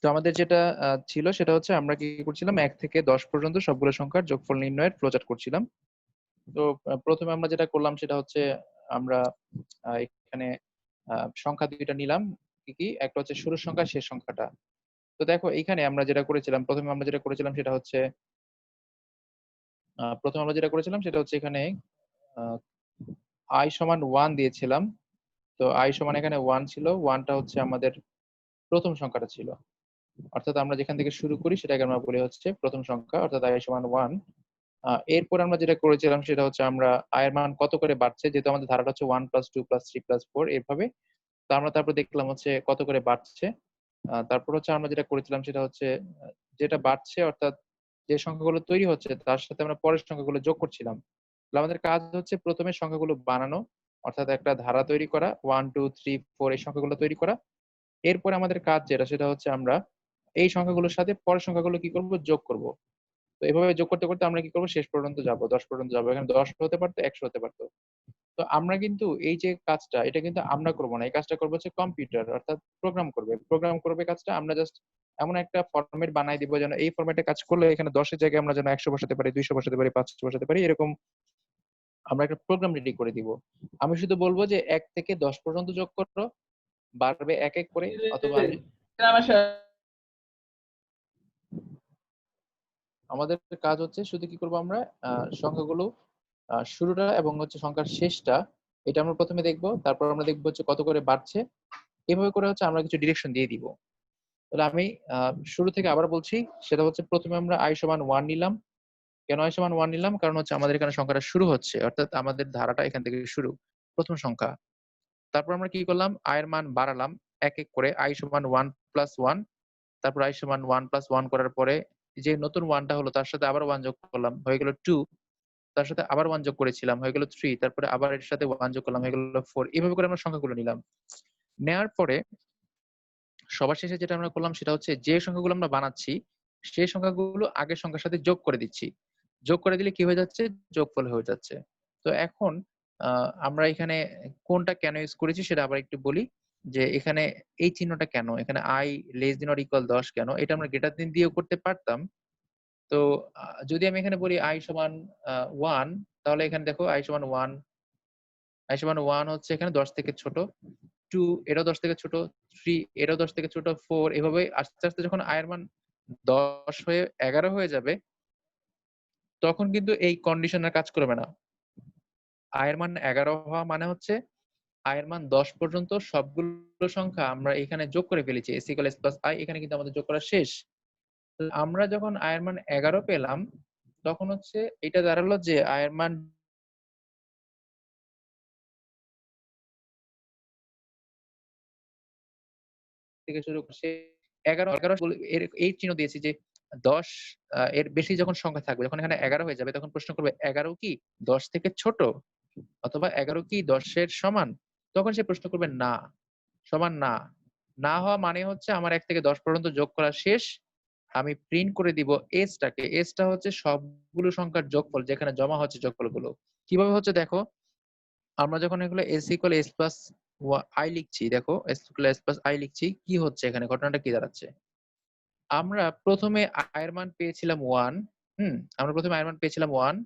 তো আমাদের যেটা ছিল সেটা হচ্ছে আমরা কি করছিলাম 1 থেকে 10 পর্যন্ত সবগুলো সংখ্যার যোগফল নির্ণয়ের ফ্লোচার্ট করছিলাম। তো প্রথমে আমরা যেটা করলাম সেটা হচ্ছে আমরা এখানে সংখ্যা দুইটা নিলাম। কি কি? একটা হচ্ছে শুরুর সংখ্যা, শেষ সংখ্যাটা। তো দেখো এইখানে আমরা যেটা করেছিলাম, প্রথমে আমরা যেটা করেছিলাম সেটা হচ্ছে প্রথমে আমরা যেটা করেছিলাম সেটা হচ্ছে এখানে আহ, i সমান 1 দিয়েছিলাম। তো i সমান এখানে 1 ছিল, 1টা হচ্ছে আমাদের প্রথম সংখ্যাটা ছিল। অর্থাৎ আমরা যেখান থেকে শুরু করি সেটাকে আমরা বলি হচ্ছে প্রথম সংখ্যা, অর্থাৎ i সমান 1। এরপর আমরা যেটা করেছিলাম সেটা হচ্ছে আমরা i এর মান কত করে বাড়ছে, যেহেতু আমাদের ধারাটা হচ্ছে 1 প্লাস 2 প্লাস 3 প্লাস 4 এভাবে। তো আমরা তারপর দেখলাম হচ্ছে কত করে বাড়ছে। তারপর হচ্ছে আমরা যেটা করেছিলাম সেটা হচ্ছে যেটা বাড়ছে অর্থাৎ যে সংখ্যাগুলো তৈরি হচ্ছে তার সাথে আমরা পরের সংখ্যাগুলো যোগ করছিলাম। তাহলে আমাদের কাজ হচ্ছে প্রথমে সংখ্যাগুলো বানানো, অর্থাৎ একটা ধারা তৈরি করা, 1 2 3 4 এই সংখ্যাগুলো তৈরি করা। এরপরে আমাদের কাজ যেটা সেটা হচ্ছে আমরা এই সংখ্যাগুলোর সাথে পরের সংখ্যাগুলো কি করব, যোগ করব। তো এভাবে যোগ করতে করতে আমরা কি করব, শেষ পর্যন্ত যাব, 10 পর্যন্ত যাব। এখানে 10 হতে পারতো, 100 হতে পারতো। তো আমরা কিন্তু এই যে কাজটা, এটা কিন্তু আমরা করব না, এই কাজটা করবো হচ্ছে কম্পিউটার, অর্থাৎ প্রোগ্রাম করবে কাজটা। আমরা জাস্ট এমন একটা ফরম্যাট বানাই দিব যেন এই ফরম্যাটে কাজ করলে এখানে 10-এর জায়গায় আমরা যেন 100 বসাতে পারি, 200 বসাতে পারি, 500 বসাতে পারি, এরকম আমরা একটা প্রোগ্রাম রেডি করে দিব। আমি শুধু বলবো যে 1 থেকে 10 পর্যন্ত যোগ করো, বাড়বে এক এক করে। অথবা আমি আমাদের কাজ হচ্ছে শুধু কি করব, আমরা সংখ্যাগুলো শুরুটা এবং হচ্ছে সংখ্যার শেষটা এটা আমরা প্রথমে দেখব, তারপর আমরা দেখবো হচ্ছে কত করে বাড়ছে। এভাবে করে হচ্ছে আমরা কিছু ডিরেকশন দিয়ে দিব। তাহলে আমি শুরু থেকে আবার বলছি, সেটা হচ্ছে প্রথমে আমরা i সমান 1 নিলাম। কেন i সমান 1 নিলাম? কারণ হচ্ছে আমাদের এখানে সংখ্যাটা শুরু হচ্ছে, অর্থাৎ আমাদের ধারাটা এখান থেকে শুরু, প্রথম সংখ্যা। তারপর আমরা কি করলাম, i এর মান বাড়ালাম এক এক করে, i সমান 1 প্লাস 1। তারপর i সমান 1 প্লাস 1 করার পরে যে নতুন 1টা হলো তার সাথে আবার 1 যোগ করলাম, হয়ে গেল 2। তার সাথে আবার 1 যোগ করেছিলাম, হয়ে গেল 3। তারপরে আবার এর সাথে 1 যোগ করলাম, হয়ে গেল 4। এভাবে করে আমরা সংখ্যাগুলো নিলাম। নেয়ার পরে সবার শেষে যেটা আমরা করলাম সেটা হচ্ছে যে সংখ্যাগুলো আমরা বানাচ্ছি সেই সংখ্যাগুলো আগের সংখ্যার সাথে যোগ করে দিচ্ছি। যোগ করে দিলে কি হয়ে যাচ্ছে, যোগফল হয়ে যাচ্ছে। তো এখন আমরা এখানে কোনটা কেন ইউজ করেছি সেটা আবার একটু বলি, যে এখানে এই চিহ্নটা কেন, এখানে i less than or equal 10 কেন, এটা আমরা গ্রেটার দেন দিয়েও করতে পারতাম। তো যদি আমি এখানে বলি i সমান 1, তাহলে এখানে দেখো i সমান 1, i সমান 1 হচ্ছে এখানে 10 থেকে ছোট, 2 এটাও 10 থেকে ছোট, 3 এটাও 10 থেকে ছোট, 4 এভাবে আস্তে আস্তে যখন i এর মান 10 হয়ে 11 হয়ে যাবে, তখন কিন্তু এই কন্ডিশন আর কাজ করবে না। i এর মান 11 হওয়া মানে হচ্ছে i এর মান 10 পর্যন্ত সবগুলো সংখ্যা আমরা এখানে যোগ করে ফেলেছি, s = s + i, এখানে কিন্তু আমাদের যোগ করা শেষ। তো আমরা যখন i এর মান 11 পেলাম, তখন হচ্ছে এটা দাঁড়ালো যে i এর মান থেকে শুরু করে 11 11 এর এই চিহ্ন দিয়েছি যে 10 এর বেশি যখন সংখ্যা থাকবে, যখন এখানে 11 হয়ে যাবে তখন প্রশ্ন করবে 11 কি 10 থেকে ছোট? অথবা 11 কি 10 এর সমান? তখন সে প্রশ্ন করবে না, সমান না। না হওয়া মানে হচ্ছে আমার 1 থেকে 10 পর্যন্ত যোগ করা শেষ। আমি প্রিন্ট করে দিব s টাকে। s টা হচ্ছে সবগুলো সংখ্যার যোগফল, যেখানে জমা হচ্ছে যোগফলগুলো। কিভাবে হচ্ছে দেখো, আমরা যখন এগুলো s = s plus i লিখছি, দেখো s = s plus i লিখছি, কি হচ্ছে এখানে, ঘটনাটা কি দাঁড়াচ্ছে? আমরা প্রথমে i এর মান পেয়েছিলাম 1। আমরা প্রথমে i এর মান পেয়েছিলাম 1।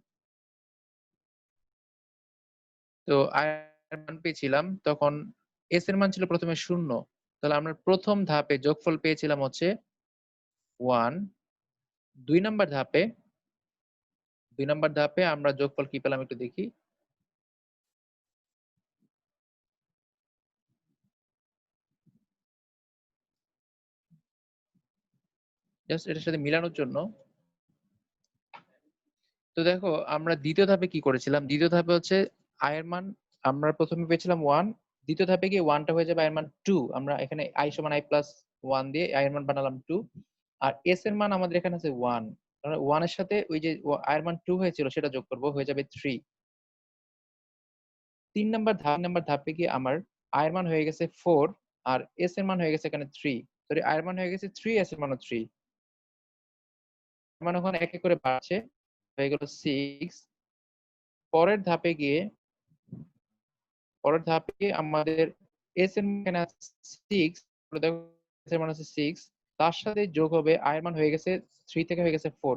তো i এর মান পেয়েছিলাম, তখন s এর মান ছিল প্রথমে 0। তাহলে আমরা প্রথম ধাপে যোগফল পেয়েছিলাম হচ্ছে 1। 2 নাম্বার ধাপে 2 নাম্বার ধাপে আমরা যোগফল কি পেলাম একটু দেখি। জাস্ট এটার সাথে মিলানোর জন্য। তো দেখো আমরা দ্বিতীয় ধাপে কি করেছিলাম, দ্বিতীয় ধাপে হচ্ছে i এর মান আমরা প্রথমে পেয়েছিলাম 1, দ্বিতীয় ধাপে গিয়ে 1টা হয়ে যাবে i এর মান 2। আমরা এখানে i সমান i প্লাস 1 দিয়ে i এর মান বানালাম 2। আর s এর মান আমাদের এখানে আছে 1, আমরা 1 এর সাথে ওই যে i এর মান 2 হয়েছিল সেটা যোগ করব, হয়ে যাবে 3। 3 নাম্বার ধাপে গিয়ে আমার i এর মান হয়ে গেছে 4, আর s এর মান হয়ে গেছে এখানে 3। সরি, i এর মান হয়ে গেছে 3, s এর মানও 3। মানে ওখানে এক এক করে বাড়ছে, হয়ে গেল 6। পরের ধাপে গিয়ে আমাদের s এর মান এখানে আছে 6, দেখো s এর মান আছে 6। তার সাথে যোগ হবে আয়ের মান হয়ে গেছে 3 থেকে হয়ে গেছে 4।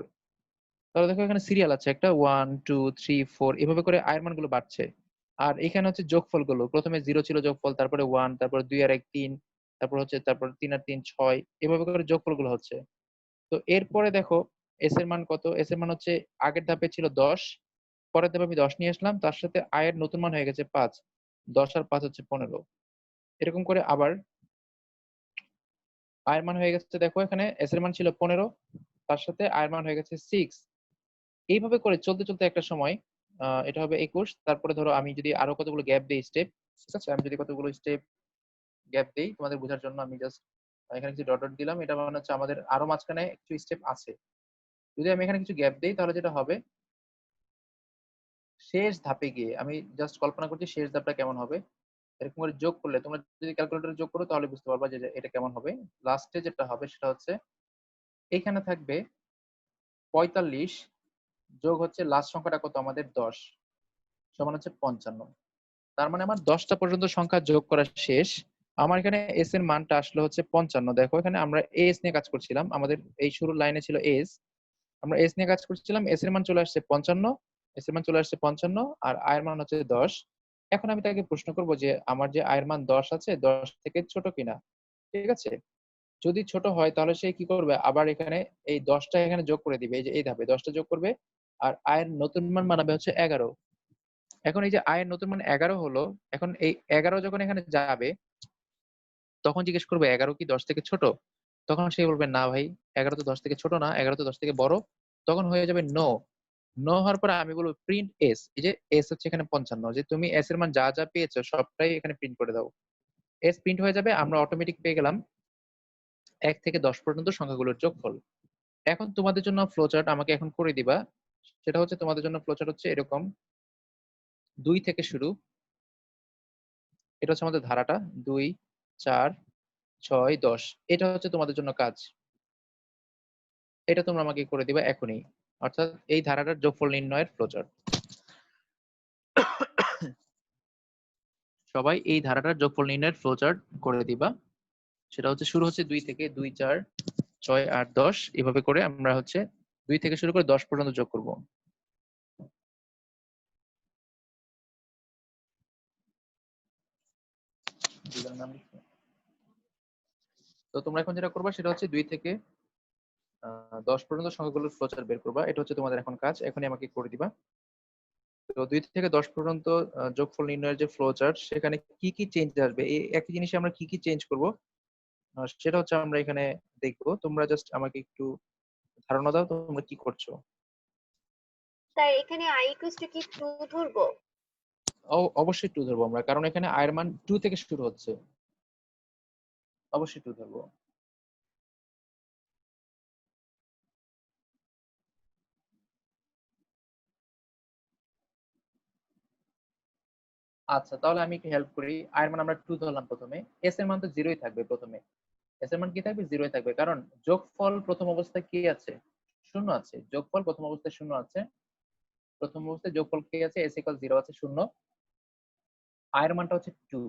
তাহলে দেখো এখানে সিরিয়াল আছে একটা 1 2 3 4 এভাবে করে আয়ের মানগুলো বাড়ছে। আর এখানে হচ্ছে যোগফলগুলো প্রথমে 0 ছিল যোগফল, তারপরে 1, তারপর 2 আর 1 3, তারপর 3 আর 3 6, এভাবে করে যোগফলগুলো হচ্ছে। তো এরপরে দেখো এস এর মান কত, এস এর মান হচ্ছে আগের ধাপে ছিল 10, পরের ধাপে আমি 10 নিয়ে আসলাম, তার সাথে আয়ের নতুন মান হয়ে গেছে 5, 10 আর 5 হচ্ছে 15। এরকম করে আবার আয়ের মান হয়ে গেছে, দেখো এখানে এস এর মান ছিল 15, তার সাথে আয়ের মান হয়ে গেছে 6। এইভাবে করে চলতে চলতে একটা সময় এটা হবে 21। তারপরে ধরো আমি যদি আরো কতগুলো গ্যাপ দিই স্টেপ, ঠিক আছে, আমি যদি কতগুলো স্টেপ গ্যাপ দিই তোমাদের বোঝার জন্য আমি জাস্ট এখানে কিছু ডট ডট দিলাম, এটা মানে হচ্ছে আমাদের আরো মাঝখানে কিছু স্টেপ আছে। যদি আমি এখানে কিছু গ্যাপ দিই তাহলে যেটা হবে, শেষ ধাপে গিয়ে আমি জাস্ট কল্পনা করছি শেষ ধাপটা কেমন হবে। এরকম করে যোগ করলে তোমরা যদি ক্যালকুলেটরে যোগ করো তাহলে বুঝতে পারবা যে এটা কেমন হবে। লাস্টে যেটা হবে সেটা হচ্ছে এখানে থাকবে 45 যোগ হচ্ছে লাস্ট সংখ্যাটা কত আমাদের 10 সমান হচ্ছে 55। তার মানে আমার 10টা পর্যন্ত সংখ্যা যোগ করা শেষ। আমার এখানে এস এর মানটা আসলে হচ্ছে 55। দেখো এখানে আমরা এস নিয়ে কাজ করছিলাম, আমাদের এই শুরুর লাইনে ছিল এস, আমরা এস নিয়ে কাজ করছিলাম, এস এর মান চলে আসছে 55, এস এর মান চলে আসছে 55 আর আয়ের মান হচ্ছে 10। এখন আমি তাকে প্রশ্ন করব যে আমার যে আয়ের মান 10 আছে 10 থেকে ছোট কিনা, ঠিক আছে। যদি ছোট হয় তাহলে সে কি করবে, আবার এখানে এই 10টা এখানে যোগ করে দিবে, এই যে এই ধাপে 10টা যোগ করবে আর আয়ের নতুন মান বানাবে হচ্ছে 11। এখন এই যে আয়ের নতুন মান 11 হলো, এখন এই 11 যখন এখানে যাবে তখন জিজ্ঞেস করবে 11 কি 10 থেকে ছোট, তখন সে বলবে না ভাই 11 তো 10 থেকে ছোট না, 11 তো 10 থেকে বড়। তখন হয়ে যাবে নো। নো হওয়ার পরে আমি বলবো প্রিন্ট এস, এই যে এস হচ্ছে এখানে 55, যে তুমি এস এর মান যা যা পেয়েছো সবটাই এখানে প্রিন্ট করে দাও। এস প্রিন্ট হয়ে যাবে, আমরা অটোমেটিক পেয়ে গেলাম 1 থেকে 10 পর্যন্ত সংখ্যাগুলোর যোগফল। এখন তোমাদের জন্য ফ্লোচার্ট আমাকে এখন করে দিবা, সেটা হচ্ছে তোমাদের জন্য ফ্লোচার্ট হচ্ছে এরকম 2 থেকে শুরু, এটা হচ্ছে আমাদের ধারাটা 2 4 6 10, এটা হচ্ছে তোমাদের জন্য কাজ। এটা তোমরা আমাকে করে দিবা এখনই, অর্থাৎ এই ধারাটার যোগফল নির্ণয়ের ফ্লোচার্ট। সবাই এই ধারাটার যোগফল নির্ণয়ের ফ্লোচার্ট করে দিবা। সেটা হচ্ছে শুরু হচ্ছে 2 থেকে 2 4 6 8 10, এভাবে করে আমরা হচ্ছে 2 থেকে শুরু করে 10 পর্যন্ত যোগ করব। তো তোমরা এখন যেটা করবা সেটা হচ্ছে 2 থেকে 10 পর্যন্ত সংখ্যাগুলোর ফ্লোচার্ট বের করবা, এটা হচ্ছে তোমাদের এখন কাজ, এখনই আমাকে করে দিবা। তো 2 থেকে 10 পর্যন্ত যোগফল নির্ণয়ের যে ফ্লোচার্ট, সেখানে কি কি চেঞ্জ আসবে, এই একই জিনিসে আমরা কি কি চেঞ্জ করব সেটা হচ্ছে আমরা এখানে দেখবো। তোমরা জাস্ট আমাকে একটু ধারণা দাও তোমরা কি করছো। তাই এখানে i equals to কি 2 ধরবো? অবশ্যই 2 ধরবো আমরা, কারণ এখানে আয়ের মান 2 থেকে শুরু হচ্ছে, অবশ্যই 2 ধরবো। আচ্ছা তাহলে আমি একটু হেল্প করি, আয়ের মান আমরা 2 ধরলাম প্রথমে, এস এর মান তো 0ই থাকবে প্রথমে। এস এর মান কি থাকবে, 0ই থাকবে, কারণ যোগফল প্রথম অবস্থায় কি আছে, শূন্য আছে। যোগফল প্রথম অবস্থায় শূন্য আছে, প্রথম অবস্থায় যোগফল কি আছে, এস ইকুয়াল 0 আছে, শূন্য। আয়ের মানটা হচ্ছে 2।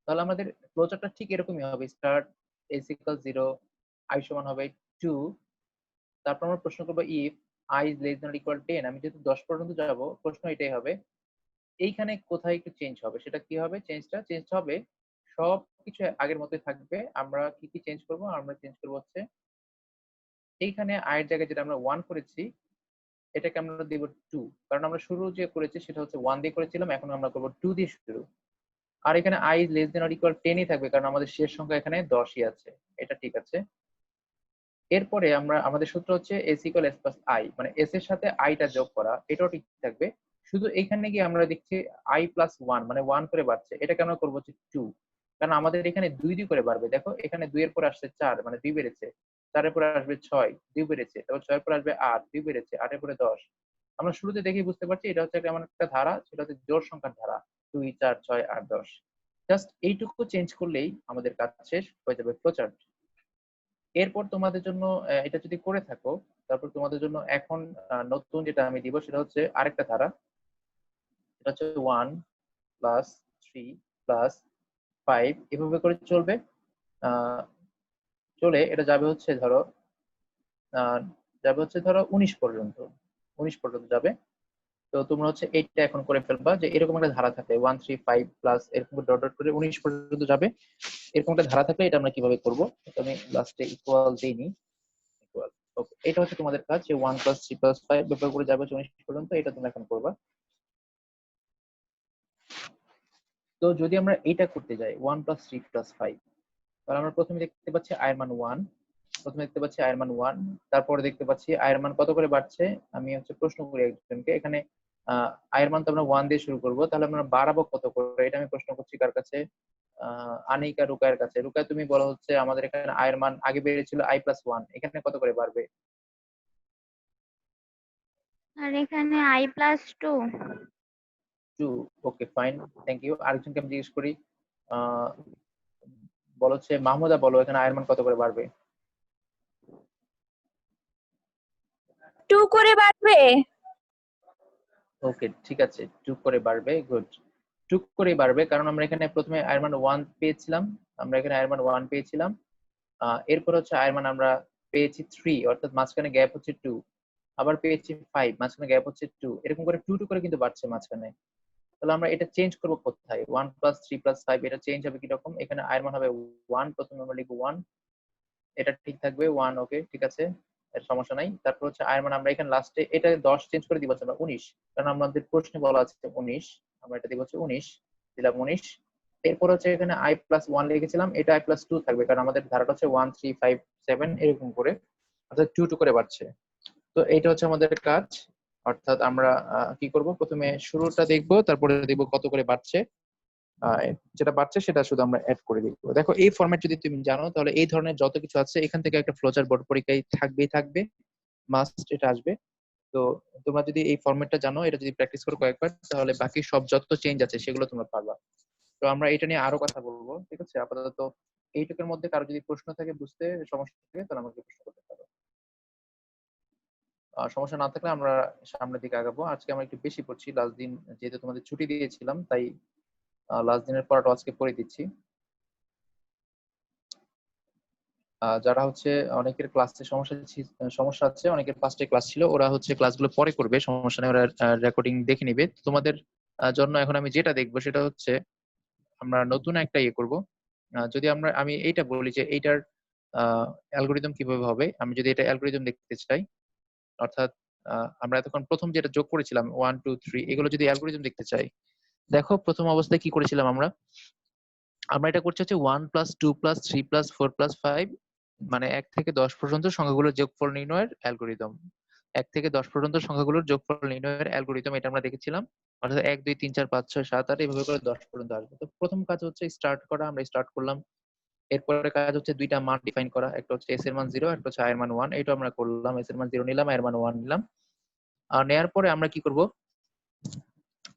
তাহলে আমাদের ফ্লোচার্টটা ঠিক এরকমই হবে, স্টার্ট এস ইকুয়াল 0, আই সমান হবে 2, তারপর আমরা প্রশ্ন করবো if I is less than equal 10। আমি যেহেতু 10 পর্যন্ত যাব, প্রশ্ন এটাই হবে এইখানে কোথায় একটু চেঞ্জ হবে, সেটা কি হবে, চেঞ্জ হবে সবকিছু আগের মতোই থাকবে। আমরা কি কি চেঞ্জ করব, আমরা চেঞ্জ করব হচ্ছে এইখানে আয়ের জায়গায় যেটা আমরা 1 করেছি এটাকে আমরা দিব 2, কারণ আমরা শুরু যে করেছি সেটা হচ্ছে 1 দিয়ে করেছিলাম, এখন আমরা করব 2 দিয়ে শুরু। আর এখানে i is less than or equal 10 ই থাকবে, কারণ আমাদের শেষ সংখ্যা এখানে 10ই আছে, এটা ঠিক আছে। এরপরে আমরা আমাদের সূত্র হচ্ছে s equal s plus i, মানে s এর সাথে i টা যোগ করা, এটাও ঠিক থাকবে। শুধু এখানে গিয়ে আমরা দেখছি i প্লাস 1 মানে 1 করে বাড়ছে, এটাকে আমরা করবো হচ্ছে 2, কারণ আমাদের এখানে 2 2 করে বাড়বে। দেখো এখানে 2 এর পর আসছে 4 মানে 2 বেড়েছে, 4 এর পর আসবে 6 2 বেড়েছে, তারপর 6 এর পর আসবে 8 2 বেড়েছে, 8 এর পরে 10। আমরা শুরুতে দেখেই বুঝতে পারছি এটা হচ্ছে এমন একটা ধারা, সেটা হচ্ছে জোড় সংখ্যার ধারা, 2 4 6 8 10। জাস্ট এইটুকু চেঞ্জ করলেই আমাদের কাজ শেষ হয়ে যাবে ফ্লোচার্ট। এরপর তোমাদের জন্য এটা যদি করে থাকো, তারপর তোমাদের জন্য এখন নতুন যেটা আমি দিব সেটা হচ্ছে আরেকটা ধারা, সেটা হচ্ছে 1 প্লাস 3 প্লাস 5, এভাবে করে চলবে। আহ চলে এটা যাবে হচ্ছে ধরো যাবে হচ্ছে ধরো 19 পর্যন্ত, 19 পর্যন্ত যাবে। তো তোমরা হচ্ছে এইটা এখন করে ফেলবা যে এরকম একটা ধারা থাকে 135 প্লাস এরকম ডট ডট করে 19 পর্যন্ত যাবে। এরকম একটা ধারা থাকলে এটা আমরা কিভাবে করব, আমি লাস্টে ইকুয়াল দেইনি, ইকুয়াল। ওকে, এটা হচ্ছে তোমাদের কাজ যে 1 প্লাস 3 প্লাস 5 ব্যাপার করে যাবে 19 পর্যন্ত, এটা তোমরা এখন করবা। তো যদি আমরা এটা করতে যাই 1 প্লাস 3 প্লাস 5, তাহলে আমরা প্রথমে দেখতে পাচ্ছি আয়ের মান 1, প্রথমে দেখতে পাচ্ছি আয়ের মান 1, তারপরে দেখতে পাচ্ছি আয়ের মান কত করে বাড়ছে। আমি হচ্ছে প্রশ্ন করি একজনকে এখানে, আয়ের মান তো আমরা 1 দিয়ে শুরু করব, তাহলে আমরা বাড়াবো কত করে, এটা আমি প্রশ্ন করছি কার কাছে, আনিকা রুকায়ের কাছে। রুকায় তুমি বলো হচ্ছে আমাদের এখানে আয়ের মান আগে বেড়েছিল i+1, এখানে কত করে বাড়বে? আর এখানে i+2। 2। Okay fine, thank you. আরেকজনকে আমি জিজ্ঞেস করি, আহ বলো হচ্ছে মাহমুদা, বলো এখানে আয়ের মান কত করে বাড়বে? 2 করে বাড়বে। ওকে ঠিক আছে, 2 করে বাড়বে, গুড। 2 করে বাড়বে কারণ আমরা এখানে প্রথমে আয়ের মান 1 পেয়েছিলাম, আমরা এখানে আয়ের মান 1 পেয়েছিলাম, এরপর হচ্ছে আয়ের মান আমরা পেয়েছি 3, অর্থাৎ মাঝখানে গ্যাপ হচ্ছে 2, আবার পেয়েছি 5, মাঝখানে গ্যাপ হচ্ছে 2, এরকম করে 2 2 করে কিন্তু বাড়ছে মাঝখানে। তাহলে আমরা এটা চেঞ্জ করবো কোথায়? 1 প্লাস 3 প্লাস 5 এটা চেঞ্জ হবে কি রকম? এখানে আয়ের মান হবে 1, প্রথমে আমরা লিখবো 1, এটা ঠিক থাকবে 1। ওকে ঠিক আছে, এর সমস্যা নাই। তারপর হচ্ছে আয়ের মান আমরা এখানে লাস্টে এটা 10 চেঞ্জ করে দিব আমরা 19, কারণ আমাদের প্রশ্নে বলা আছে 19, আমরা এটা দিব হচ্ছে 19, দিলাম 19। এরপর হচ্ছে এখানে i+1 লিখেছিলাম, এটা i+2 থাকবে কারণ আমাদের ধারাটা হচ্ছে 1 3 5 7 এরকম করে, অর্থাৎ 2 2 করে বাড়ছে। তো এইটা হচ্ছে আমাদের কাজ, অর্থাৎ আমরা কি করব, প্রথমে শুরুটা দেখবো, তারপরে দেখবো কত করে বাড়ছে, আহ, যেটা বাড়ছে সেটা শুধু আমরা অ্যাড করে দিব। দেখো এই ফরম্যাট যদি তুমি জানো তাহলে এই ধরনের যত কিছু আছে এখান থেকে একটা ফ্লোচার্ট বোর্ড পরীক্ষায় থাকবে, মাস্ট এটা আসবে। তো তোমরা যদি এই ফরম্যাটটা জানো, এটা যদি প্র্যাকটিস করো কয়েকবার, তাহলে বাকি সব যত চেঞ্জ আছে সেগুলো তোমরা পারবা। তো আমরা এটা নিয়ে আরো কথা বলবো, ঠিক আছে? আপাতত এইটুকুর মধ্যে কারো যদি প্রশ্ন থাকে, বুঝতে সমস্যা থাকে, তাহলে আমাকে প্রশ্ন করতে পারো। সমস্যা না থাকলে আমরা সামনের দিকে আগাবো। আজকে আমরা একটু বেশি পড়ছি, লাস্ট দিন যেহেতু তোমাদের ছুটি দিয়েছিলাম, তাই লাস্ট দিনের পড়াটা আজকে পড়ে দিচ্ছি। যারা হচ্ছে অনেকের ক্লাসে সমস্যা আছে, অনেকের ফার্স্টে ক্লাস ছিল, ওরা হচ্ছে ক্লাসগুলো পরে করবে, সমস্যা নেই, ওরা রেকর্ডিং দেখে নিবে। তোমাদের জন্য এখন আমি যেটা দেখবো সেটা হচ্ছে আমরা নতুন একটা ইয়ে করব। যদি আমি এইটা বলি যে এইটার অ্যালগোরিদম কিভাবে হবে, আমি যদি এটা অ্যালগোরিদম দেখতে চাই, অর্থাৎ আমরা এতক্ষণ প্রথম যেটা যোগ করেছিলাম 1 2 3, এগুলো যদি অ্যালগোরিদম দেখতে চাই, দেখো প্রথম অবস্থায় কি করেছিলাম আমরা আমরা এটা করছি হচ্ছে 1 প্লাস 2 প্লাস 3 প্লাস 4 প্লাস 5, মানে 1 থেকে 10 পর্যন্ত সংখ্যাগুলোর যোগফল নির্ণয়ের অ্যালগোরিদম। 1 থেকে 10 পর্যন্ত সংখ্যাগুলোর যোগফল নির্ণয়ের অ্যালগোরিদম, এটা আমরা দেখেছিলাম। অর্থাৎ 1 2 3 4 5 6 7 8 এইভাবে করে 10 পর্যন্ত আসবে। তো প্রথম কাজ হচ্ছে স্টার্ট করা, আমরা স্টার্ট করলাম। এরপরে কাজ হচ্ছে দুইটা মান ডিফাইন করা, একটা হচ্ছে এস এর মান 0, একটা হচ্ছে আয়ের মান 1, এটা আমরা করলাম। এস এর মান 0 নিলাম, আয়ের মান 1 নিলাম। আর নেয়ার পরে আমরা কি করব,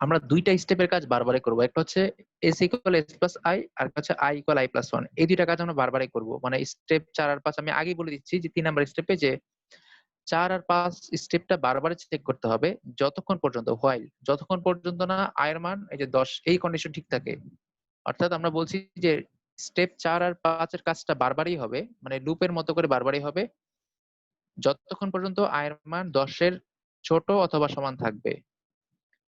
আমরা দুইটা স্টেপের কাজ বারবারই করব। একটা হচ্ছে s equal s plus i, আর একটা হচ্ছে i ইকুয়াল i প্লাস 1। এই দুইটা কাজ আমরা বারবারই করব, মানে স্টেপ 4 আর 5 আমি আগেই বলে দিচ্ছি যে 3 নাম্বার স্টেপে যে 4 আর 5 স্টেপটা বারবার চেক করতে হবে, যতক্ষণ পর্যন্ত না আয়ের মান এই যে 10 এই কন্ডিশন ঠিক থাকে। অর্থাৎ আমরা বলছি যে স্টেপ 4 আর 5 এর কাজটা বারবারই হবে, মানে লুপের মতো করে বারবারই হবে, যতক্ষণ পর্যন্ত আয়ের মান 10 এর ছোট অথবা সমান থাকবে।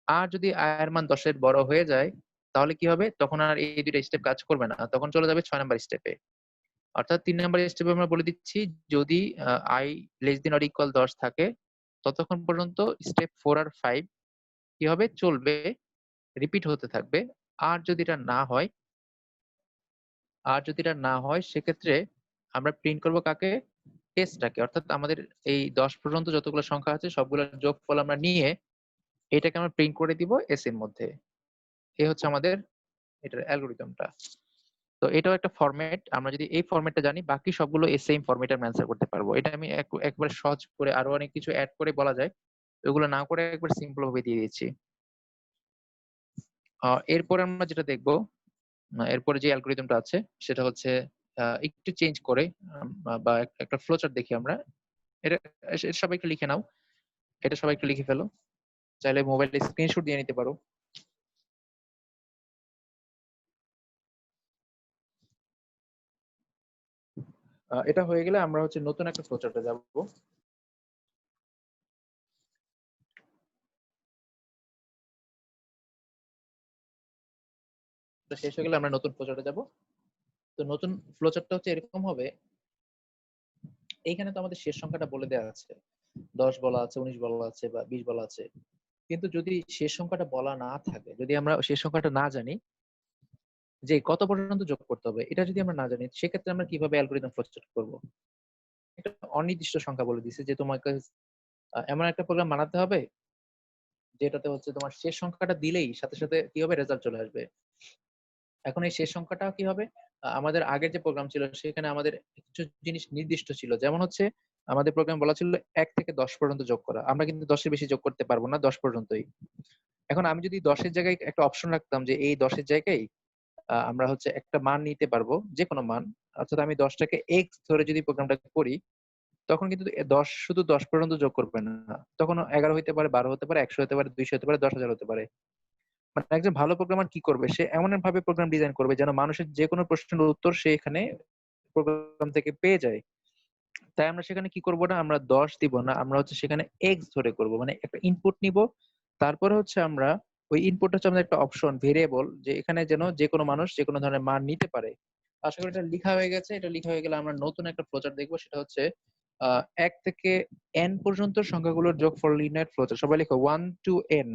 আর যদি আয়ের মান 10 এর বড় হয়ে যায়, তাহলে কি হবে, তখন আর এই দুইটা স্টেপ কাজ করবে না, তখন চলে যাবে 6 নাম্বার স্টেপে। অর্থাৎ 3 নাম্বার স্টেপে আমরা বলে দিচ্ছি যদি i less than or equal 10 থাকে, ততক্ষণ পর্যন্ত স্টেপ 4 আর 5 কি হবে, চলবে, রিপিট হতে থাকবে। আর যদি এটা না হয়, সেক্ষেত্রে আমরা প্রিন্ট করব কাকে, টেস্টটাকে। অর্থাৎ আমাদের এই 10 পর্যন্ত যতগুলো সংখ্যা আছে সবগুলোর যোগফল আমরা নিয়ে এটাকে আমরা প্রিন্ট করে দিব এস এর মধ্যে। এই হচ্ছে আমাদের এটার অ্যালগরিদমটা। তো এটাও একটা ফরম্যাট, আমরা যদি এই ফরম্যাটটা জানি, বাকি সবগুলো এই সেম ফরম্যাটে আমরা অ্যান্সার করতে পারবো। এটা আমি একবারে সহজ করে, আরো অনেক কিছু অ্যাড করে বলা যায়, ওগুলো না করে একবার সিম্পল ভাবে দিয়ে দিচ্ছি। এরপরে আমরা যেটা দেখবো, এরপরে যে অ্যালগরিদমটা আছে সেটা হচ্ছে একটু চেঞ্জ করে, বা একটা ফ্লোচার্ট দেখি আমরা। এটা সবাই একটু লিখে নাও, এটা সবাই একটু লিখে ফেলো, চাইলে মোবাইলে স্ক্রিনশট দিয়ে নিতে পারো। এটা হয়ে গেলে আমরা হচ্ছে নতুন একটা ফ্লোচার্টে যাব। তো শেষ হয়ে গেলে আমরা নতুন ফ্লোচার্টে যাব। তো নতুন ফ্লোচার্টটা হচ্ছে এরকম হবে। এইখানে তো আমাদের শেষ সংখ্যাটা বলে দেওয়া আছে, 10 বলা আছে, 19 বলা আছে বা 20 বলা আছে। কিন্তু যদি শেষ সংখ্যাটা বলা না থাকে, যদি আমরা শেষ সংখ্যাটা না জানি যে কত পর্যন্ত যোগ করতে হবে, এটা যদি আমরা না জানি, সেক্ষেত্রে আমরা কিভাবে অ্যালগরিদম ফ্লোচার্ট করব? একটা অনির্দিষ্ট সংখ্যা বলে দিছে যে তোমাকে এমন একটা প্রোগ্রাম বানাতে হবে যেটাতে হচ্ছে তোমার শেষ সংখ্যাটা দিলেই সাথে সাথে কি হবে, রেজাল্ট চলে আসবে। এখন এই শেষ সংখ্যাটা কি হবে, আমাদের আগের যে প্রোগ্রাম ছিল সেখানে আমাদের কিছু জিনিস নির্দিষ্ট ছিল, যেমন হচ্ছে আমাদের প্রোগ্রাম বলা ছিল 1 থেকে 10 পর্যন্ত যোগ করা। আমরা কিন্তু 10 এর বেশি যোগ করতে পারবো না, 10 পর্যন্তই। এখন আমি যদি 10 এর জায়গায় একটা অপশন রাখতাম যে এই 10 এর জায়গায় আমরা হচ্ছে একটা মান নিতে পারবো, যে কোনো মান, অর্থাৎ আমি 10টাকে এক্স ধরে যদি প্রোগ্রামটা করি, তখন কিন্তু 10 শুধু 10 পর্যন্ত যোগ করবে না, তখন 11 হইতে পারে, 12 হতে পারে, 100 হতে পারে, 200 হতে পারে, 10,000 হতে পারে। মানে একজন ভালো প্রোগ্রামার কি করবে, সে এমন ভাবে প্রোগ্রাম ডিজাইন করবে যেন মানুষের যে কোনো প্রশ্নের উত্তর সে এখানে প্রোগ্রাম থেকে পেয়ে যায়। তাই আমরা সেখানে কি করব না, আমরা 10 দিব না, আমরা হচ্ছে সেখানে এক্স ধরে করব, মানে একটা ইনপুট নিব। তারপরে হচ্ছে আমরা ওই ইনপুট হচ্ছে আমাদের একটা অপশন ভেরিয়েবল, যে এখানে যেন যে কোনো মানুষ যে কোনো ধরনের মান নিতে পারে। আশা করি এটা লেখা হয়ে গেছে। এটা লেখা হয়ে গেলে আমরা নতুন একটা ফ্লোচার্ট দেখবো, সেটা হচ্ছে 1 থেকে n পর্যন্ত সংখ্যাগুলোর যোগফল লিনিয়ার ফ্লোচার্ট। সবাই লিখো 1 to n,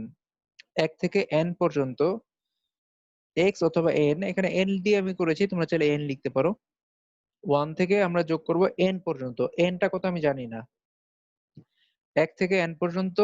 1 থেকে n পর্যন্ত এক্স অথবা এন, এখানে এন দিয়ে আমি করেছি, তোমরা চাইলে এন লিখতে পারো। 1 থেকে আমরা যোগ করব এন পর্যন্ত, এনটা কত আমি জানি না। 1 থেকে n পর্যন্ত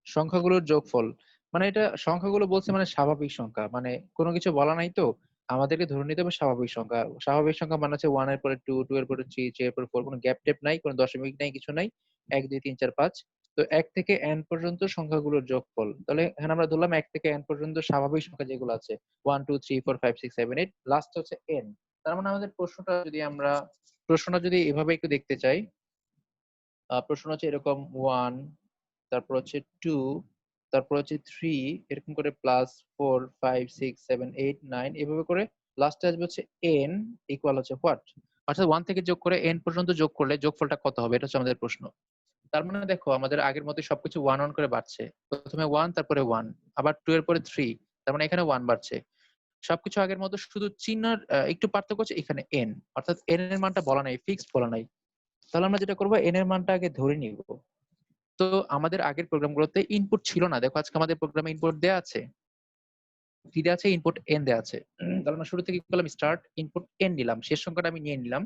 সংখ্যাগুলোর যোগফল, মানে এটা সংখ্যাগুলো বলছে মানে স্বাভাবিক সংখ্যা, মানে কোনো কিছু বলা নাই তো, আমাদেরকে ধরে নিতে হবে স্বাভাবিক সংখ্যা। স্বাভাবিক সংখ্যা মানে হচ্ছে 1 এর পরে 2, 2 এর পরে 3, 3 এর পরে 4, কোনো গ্যাপ টেপ নাই, কোনো দশমিক নাই, কিছু নাই। 1, 2, 3, 4, 5। তো 1 থেকে n পর্যন্ত সংখ্যাগুলোর যোগফল, তাহলে এখানে আমরা ধরলাম 1 থেকে n পর্যন্ত স্বাভাবিক সংখ্যা যেগুলো আছে 1, 2, 3, 4, 5, 6, 7, 8, লাস্ট হচ্ছে n। তার মানে আমাদের প্রশ্নটা যদি এভাবে একটু দেখতে চাই, প্রশ্ন হচ্ছে এরকম 1, তারপর হচ্ছে 2, তারপর হচ্ছে 3, এরকম করে প্লাস 4, 5, 6, 7, 8, 9, এভাবে করে লাস্টে আসবে হচ্ছে n ইকুয়াল হচ্ছে হোয়াট, অর্থাৎ 1 থেকে যোগ করে n পর্যন্ত যোগ করলে যোগফলটা কত হবে, এটা হচ্ছে আমাদের প্রশ্ন। তার মানে দেখো আমাদের আগের মতোই সবকিছু 1 1 করে বাড়ছে। প্রথমে 1, তারপরে 1, আবার 2 এর পরে 3, তার মানে এখানে 1 বাড়ছে। সবকিছু আগের মতো, শুধু চিহ্নের একটু পার্থক্য হচ্ছে এখানে n, অর্থাৎ n এর মানটা বলা নাই, ফিক্সড বলা নাই। তাহলে আমরা যেটা করবো, n এর মানটা আগে ধরে নিব। তো আমাদের আগের প্রোগ্রামগুলোতে ইনপুট ছিল না, দেখো আজকে আমাদের প্রোগ্রামে ইনপুট দেয়া আছে, কি দেয়া আছে, ইনপুট n দেয়া আছে। তাহলে আমরা শুরু থেকে কি করলাম, স্টার্ট ইনপুট n নিলাম, শেষ সংখ্যাটা আমি নিয়ে নিলাম,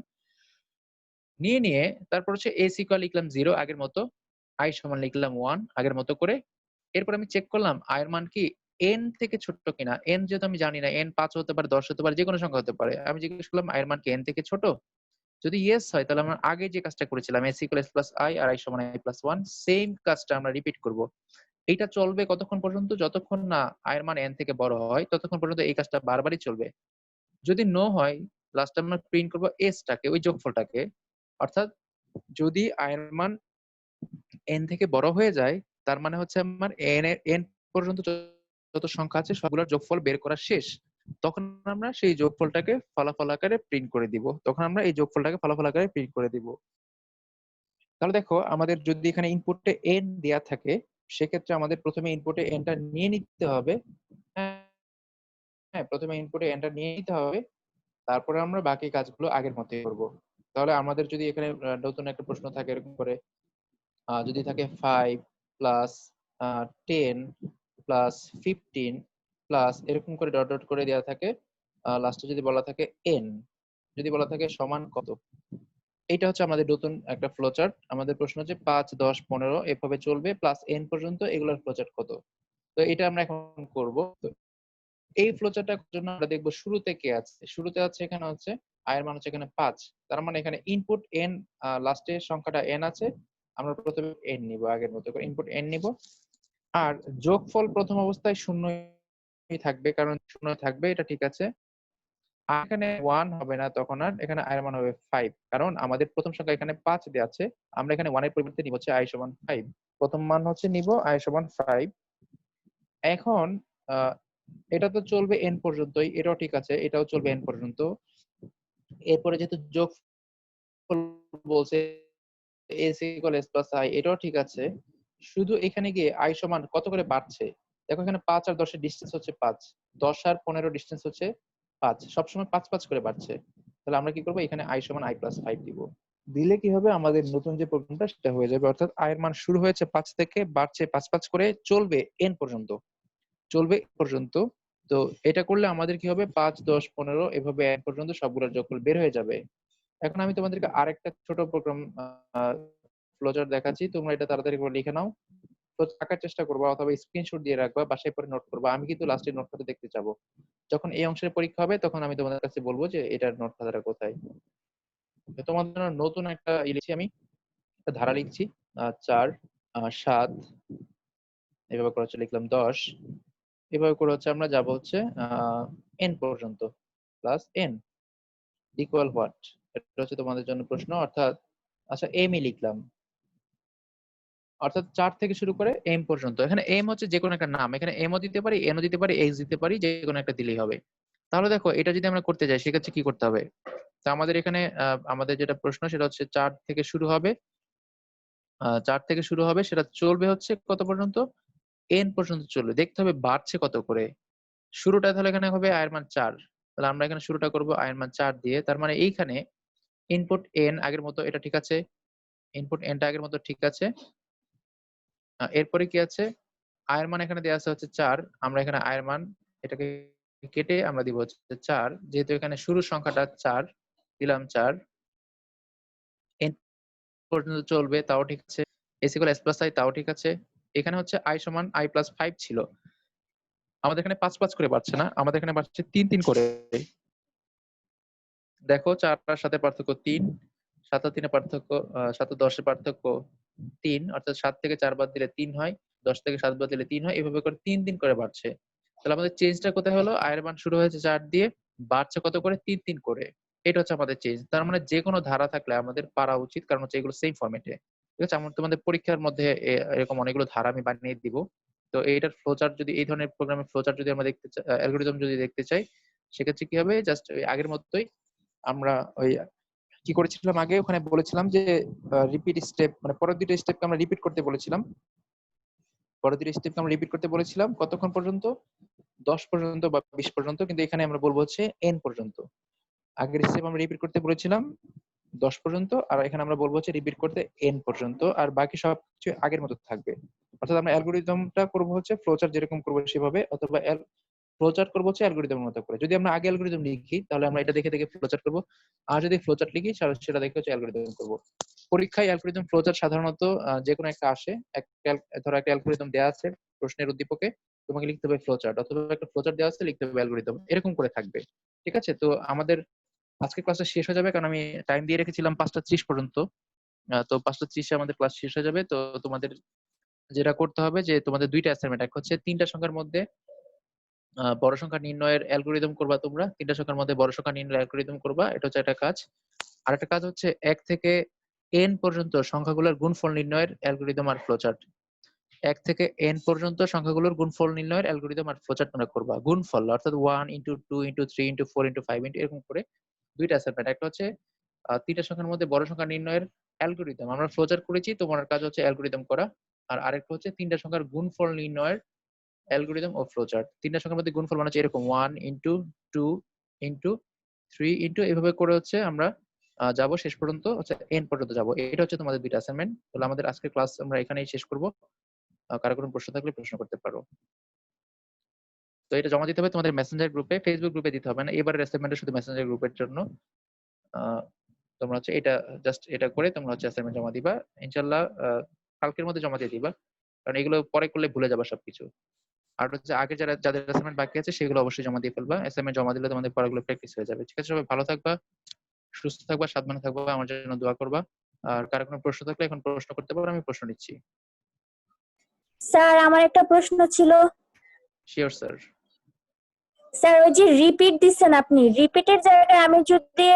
নিয়ে তারপর হচ্ছে s ইকুয়াল লিখলাম 0 আগের মতো, i সমান লিখলাম 1 আগের মতো করে। এরপর আমি চেক করলাম i এর মান কি n থেকে ছোট কিনা, n যেহেতু আমি জানি না, n 5 হতে পারে, 10 হতে পারে, যে কোনো সংখ্যা হতে পারে, আমি জিজ্ঞেস করলাম i এর মান কি n থেকে ছোট। যদি ইয়েস হয় তাহলে আমরা আগে যে কাজটা করেছিলাম s equal s plus i আর i সমান i প্লাস 1, সেম কাজটা আমরা রিপিট করব। এইটা চলবে কতক্ষণ পর্যন্ত, যতক্ষণ না i এর মান n থেকে বড় হয় ততক্ষণ পর্যন্ত এই কাজটা বারবারই চলবে। যদি নো হয়, লাস্টে আমরা প্রিন্ট করব s টাকে, ওই যোগফলটাকে। অর্থাৎ যদি i এর মান n থেকে বড় হয়ে যায়, তার মানে হচ্ছে আমার n পর্যন্ত যত সংখ্যা আছে সবগুলোর যোগফল বের করা শেষ। তখন আমরা সেই যোগফলটাকে ফলাফল আকারে প্রিন্ট করে দিব, তখন আমরা এই যোগফলটাকে ফলাফল আকারে প্রিন্ট করে দিব। তাহলে দেখো আমাদের যদি এখানে ইনপুটে n দেয়া থাকে, সেক্ষেত্রে আমাদের প্রথমে ইনপুটে n টা নিয়ে নিতে হবে। হ্যাঁ, হ্যাঁ, প্রথমে ইনপুটে n টা নিয়ে নিতে হবে, তারপরে আমরা বাকি কাজগুলো আগের মতোই করব। তাহলে আমাদের যদি এখানে নতুন একটা প্রশ্ন থাকে এরকম করে, যদি থাকে 5 প্লাস 10 প্লাস 15 প্লাস এরকম করে ডট ডট করে দেওয়া থাকে, লাস্টে যদি বলা থাকে n, যদি বলা থাকে সমান কত, এইটা হচ্ছে আমাদের নতুন একটা ফ্লোচার্ট। আমাদের প্রশ্ন হচ্ছে 5, 10, 15 এভাবে চলবে প্লাস n পর্যন্ত, এগুলোর ফ্লোচার্ট কত। তো এটা আমরা এখন করব। তো এই ফ্লোচার্টটার জন্য আমরা দেখব শুরুতে কে আছে, শুরুতে আছে এখানে হচ্ছে i এর মান হচ্ছে এখানে 5, তার মানে এখানে ইনপুট n, লাস্টে সংখ্যাটা n আছে, আমরা প্রথমে n নিব, আগের মতো করে ইনপুট n নিব। আর যোগফল প্রথম অবস্থায় শূন্যই থাকবে, কারণ শূন্য থাকবে, এটা ঠিক আছে। আর এখানে 1 হবে না, তখন আর এখানে i এর মান হবে 5, কারণ আমাদের প্রথম সংখ্যা এখানে 5 দেয়া আছে, আমরা এখানে 1 এর পরিবর্তে নিব হচ্ছে i সমান 5, প্রথম মান হচ্ছে নিব i সমান 5। এখন আহ, এটা তো চলবে n পর্যন্তই, এটাও ঠিক আছে, এটাও চলবে n পর্যন্ত। এরপরে যেহেতু যোগফল বলছে s equal s plus i, এটাও ঠিক আছে। শুধু এখানে গিয়ে i সমান কত করে বাড়ছে। দেখো এখানে 5 আর 10 এর ডিসটেন্স হচ্ছে 5, 10 আর 15 ডিসটেন্স হচ্ছে 5, সবসময় 5 5 করে বাড়ছে। তাহলে আমরা কি করবো, এখানে i সমান i প্লাস 5 দিব। দিলে কি হবে, আমাদের নতুন যে প্রোগ্রামটা সেটা হয়ে যাবে। অর্থাৎ i এর মান শুরু হয়েছে 5 থেকে, বাড়ছে 5 5 করে, চলবে n পর্যন্ত, চলবে n পর্যন্ত। তো এটা করলে আমাদের কি হবে, 5 10 15 এভাবে n পর্যন্ত সবগুলোর যোগফল বের হয়ে যাবে। এখন আমি তোমাদেরকে আরেকটা ছোট প্রোগ্রাম ফ্লোচার্ট দেখাচ্ছি, তোমরা এটা তাড়াতাড়ি করে লিখে নাও। তো আঁকার চেষ্টা করবা অথবা স্ক্রিনশট দিয়ে রাখবা, বাসায় পরে নোট করবা। আমি কিন্তু লাস্টে নোট খাতা দেখতে চাবো। যখন এই অংশের পরীক্ষা হবে তখন আমি তোমাদের কাছে বলবো যে এটার নোট খাতাটা কোথায়। তো তোমাদের জন্য নতুন একটা লিখছি, আমি একটা ধারা লিখছি। 4 7 এভাবে করে হচ্ছে লিখলাম 10, এভাবে করে হচ্ছে আমরা যাব হচ্ছে n পর্যন্ত, প্লাস n ইকুয়াল হোয়াট, এটা হচ্ছে তোমাদের জন্য প্রশ্ন। অর্থাৎ আচ্ছা m ই লিখলাম, অর্থাৎ 4 থেকে শুরু করে m পর্যন্ত। এখানে m হচ্ছে যে কোনো একটা নাম, এখানে m ও দিতে পারি, n ও দিতে পারি, x দিতে পারি, যে কোনো একটা দিলেই হবে। তাহলে দেখো এটা যদি আমরা করতে যাই সেক্ষেত্রে কি করতে হবে। তো আমাদের এখানে আমাদের যেটা প্রশ্ন সেটা হচ্ছে 4 থেকে শুরু হবে, 4 থেকে শুরু হবে, সেটা চলবে হচ্ছে কত পর্যন্ত, n পর্যন্ত চলবে। দেখতে হবে বাড়ছে কত করে। শুরুটা তাহলে এখানে হবে i এর মান 4, তাহলে আমরা এখানে শুরুটা করব i এর মান 4 দিয়ে। তার মানে এইখানে ইনপুট n আগের মতো, এটা ঠিক আছে, ইনপুট n টা আগের মতো ঠিক আছে। এরপরে কি আছে, i এর মান এখানে দেওয়া আছে হচ্ছে 4, আমরা এখানে i এর মান এটাকে কেটে আমরা দিব হচ্ছে 4, যেহেতু এখানে শুরুর সংখ্যাটা 4 দিলাম 4, n পর্যন্ত চলবে তাও ঠিক আছে, s equal s plus i তাও ঠিক আছে। এখানে হচ্ছে i সমান i প্লাস 5 ছিল, আমাদের এখানে 5 5 করে বাড়ছে না, আমাদের এখানে বাড়ছে 3 3 করে। দেখো 4 আর 7 এর পার্থক্য 3, 7 আর 3 এর পার্থক্য 7 আর 10 এর পার্থক্য 3, অর্থাৎ 7 থেকে 4 বাদ দিলে 3 হয়, 10 থেকে 7 বাদ দিলে 3 হয়, এভাবে করে 3 3 করে বাড়ছে। তাহলে আমাদের চেঞ্জটা কোথায় হলো, আয়ের মান শুরু হয়েছে 4 দিয়ে, বাড়ছে কত করে, 3 3 করে। এটা হচ্ছে আমাদের চেঞ্জ। তার মানে যে কোনো ধারা থাকলে আমাদের পারা উচিত, কারণ হচ্ছে এগুলো সেম ফরম্যাটে। ঠিক আছে, আমার তোমাদের পরীক্ষার মধ্যে এরকম অনেকগুলো ধারা আমি বানিয়ে দিব। তো এইটার ফ্লোচার্ট যদি, এই ধরনের প্রোগ্রামের ফ্লোচার্ট যদি আমরা দেখতে চাই, অ্যালগরিদম যদি দেখতে চাই, সেক্ষেত্রে কি হবে, জাস্ট আগের মতোই আমরা ওই কি করেছিলাম আগে, ওখানে বলেছিলাম যে রিপিট স্টেপ, মানে পরের দুটো স্টেপকে আমরা রিপিট করতে বলেছিলাম, পরের দুটো স্টেপকে আমরা রিপিট করতে বলেছিলাম কতক্ষণ পর্যন্ত, 10 পর্যন্ত বা 20 পর্যন্ত, কিন্তু এখানে আমরা বলবো হচ্ছে n পর্যন্ত। আগের স্টেপ আমরা রিপিট করতে বলেছিলাম 10 পর্যন্ত, আর এখানে আমরা বলবো হচ্ছে রিপিট করতে n পর্যন্ত, আর বাকি সব কিছু আগের মতো থাকবে। অর্থাৎ আমরা অ্যালগরিদমটা করবো হচ্ছে ফ্লোচার্ট যেরকম করবো সেভাবে, অথবা ফ্লোচার্ট করবো হচ্ছে অ্যালগরিদমের মতো করে। যদি আমরা আগে অ্যালগরিদম লিখি তাহলে আমরা এটা দেখে দেখে ফ্লোচার্ট করবো, আর যদি ফ্লোচার্ট লিখি সেটা দেখে হচ্ছে অ্যালগরিদম করবো। পরীক্ষায় অ্যালগরিদম ফ্লোচার্ট সাধারণত যে কোনো একটা আসে, ধরো একটা অ্যালগরিদম দেওয়া আছে প্রশ্নের উদ্দীপকে, তোমাকে লিখতে হবে ফ্লোচার্ট, অথবা একটা ফ্লোচার্ট দেওয়া আছে লিখতে হবে অ্যালগরিদম, এরকম করে থাকবে। ঠিক আছে, তো আমাদের আজকে ক্লাসটা শেষ হয়ে যাবে, কারণ আমি টাইম দিয়ে রেখেছিলাম 5:30 পর্যন্ত। তো 5:30 আমাদের ক্লাস শেষ হয়ে যাবে। তো তোমাদের যেটা করতে হবে যে তোমাদের দুইটা অ্যাসাইনমেন্ট, এক হচ্ছে 3টা সংখ্যার মধ্যে বড় সংখ্যা নির্ণয়ের অ্যালগরিদম করবা, তোমরা 3টা সংখ্যার মধ্যে বড় সংখ্যা নির্ণয়ের অ্যালগরিদম করবা, এটা হচ্ছে একটা কাজ। আর একটা কাজ হচ্ছে 1 থেকে n পর্যন্ত সংখ্যাগুলোর গুণফল নির্ণয়ের অ্যালগরিদম আর ফ্লোচার্ট। 1 থেকে n পর্যন্ত সংখ্যাগুলোর গুণফল নির্ণয়ের অ্যালগরিদম আর ফ্লোচার্ট তোমরা করবা। গুণফল অর্থাৎ 1 into 2 into 3 into 4 into 5 into, এরকম করে দুইটা অ্যাসাইনমেন্ট। একটা হচ্ছে 3টা সংখ্যার মধ্যে বড় সংখ্যা নির্ণয়ের অ্যালগরিদম, আমরা ফ্লোচার্ট করেছি, তোমার কাজ হচ্ছে অ্যালগরিদম করা। আর আরেকটা হচ্ছে 3টা সংখ্যার গুণফল নির্ণয়ের অ্যালগরিদম ও ফ্লোচার্ট। 3টা সংখ্যার মধ্যে গুণফল মানে হচ্ছে এরকম 1 ইনটু 2 ইনটু 3 ইনটু, এভাবে করে হচ্ছে আমরা যাব শেষ পর্যন্ত, হচ্ছে n পর্যন্ত যাব। এটা হচ্ছে তোমাদের দুইটা অ্যাসাইনমেন্ট। তাহলে আমাদের আজকের ক্লাস আমরা এখানেই শেষ করব। কারো কোনো প্রশ্ন থাকলে প্রশ্ন করতে পারো। তো এটা জমা দিতে হবে তোমাদের মেসেঞ্জার গ্রুপে, ফেসবুক গ্রুপে দিতে হবে না, এবারের অ্যাসাইনমেন্টটা শুধু মেসেঞ্জার গ্রুপের জন্য। তোমরা হচ্ছে এটা জাস্ট এটা করে তোমরা হচ্ছে অ্যাসাইনমেন্ট জমা দিবা ইনশাআল্লাহ, কালকের মধ্যে জমা দিয়ে দিবা, কারণ এগুলো পরে করলে ভুলে যাবা সবকিছু। আর হচ্ছে আগে যাদের অ্যাসাইনমেন্ট বাকি আছে সেগুলো অবশ্যই জমা দিয়ে ফেলবা, অ্যাসাইনমেন্ট জমা দিলে তোমাদের পড়াগুলো প্র্যাকটিস হয়ে যাবে। ঠিক আছে, সবাই ভালো থাকবা, সুস্থ থাকবা, সাবধানে থাকবা, আমার জন্য দোয়া করবা। আর কারো কোনো প্রশ্ন থাকলে এখন প্রশ্ন করতে পারো, আমি প্রশ্ন নিচ্ছি। স্যার আমার একটা প্রশ্ন ছিল। Sure sir. স্যার ওই যে রিপিট দিচ্ছেন আপনি, রিপিটের জায়গায় আমি যদি